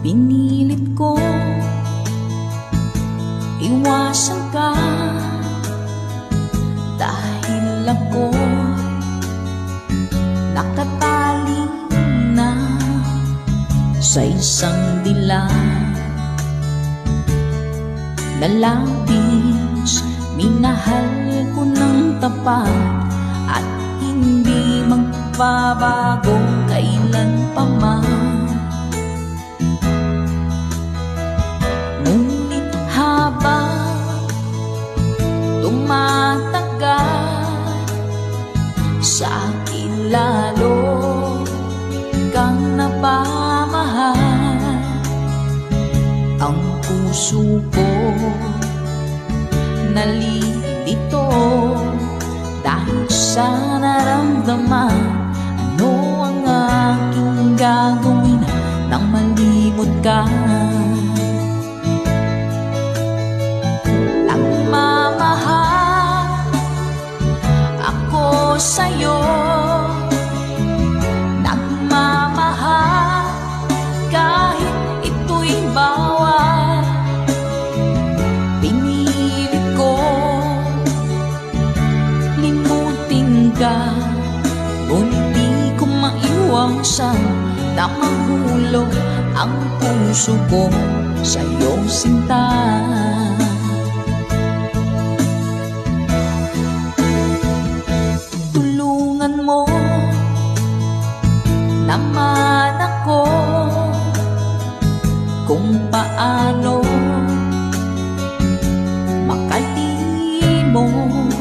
Pinilit ko iwasan ka, dahil ako'y nakatali na sa isang dilag na labis. Minahal ko ng tapat at hindi magbabago kailan pa man. Ngunit habang tumatagal, sa akin lalo kang napamahal. Ang puso ko nalilito dahil sa naramdaman. Ano ang aking gagawin nang malimot ka? Nagmamahal ako sa'yo, nagmamahal kahit ito'y bawal. Pinilit ko limutin ka, ngunit di ko maiwasan na mahulog ang puso ko sa'yo, sinta. Tulungan mo naman ako kung paano makalimot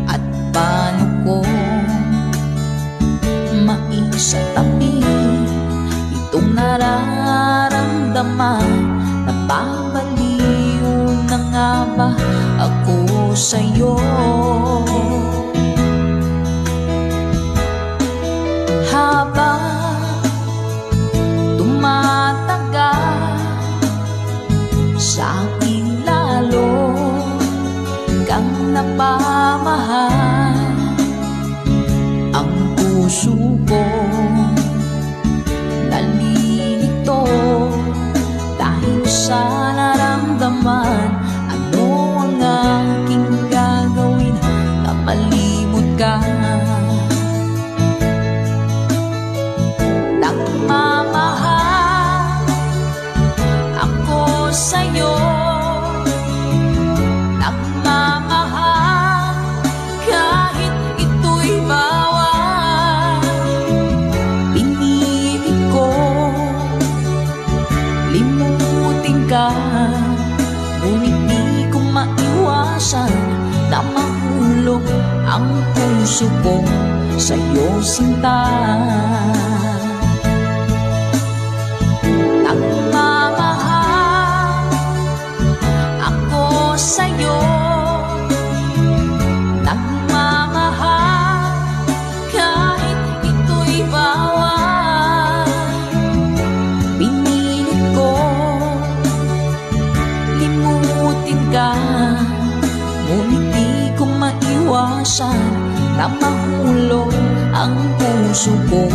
at paano ko maisatabi itong nararamdaman. Napapaliw na nga ba ako sa'yo? Habang tumatagal, sa akin lalo kang napamahal. Ang puso ko nalilito dahil sa naramdaman. Ano ang aking gagawin na malimot ka? Nagmamahal ako sa'yo, nagmamahal kahit ito'y bawal. Pinilit ko limutin ka, ngunit di ko maiwasan na mahulog ang puso ko sa'yo, sinta. Nagmamahal ako sa'yo, nagmamahal kahit ito'y bawal. Pinilit ko limutin ka, ngunit di ko maiwasan na mahulog ang puso ko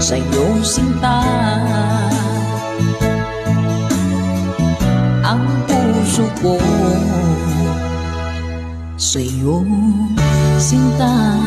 sa'yo, sinta. Ang puso ko sa'yo, sinta.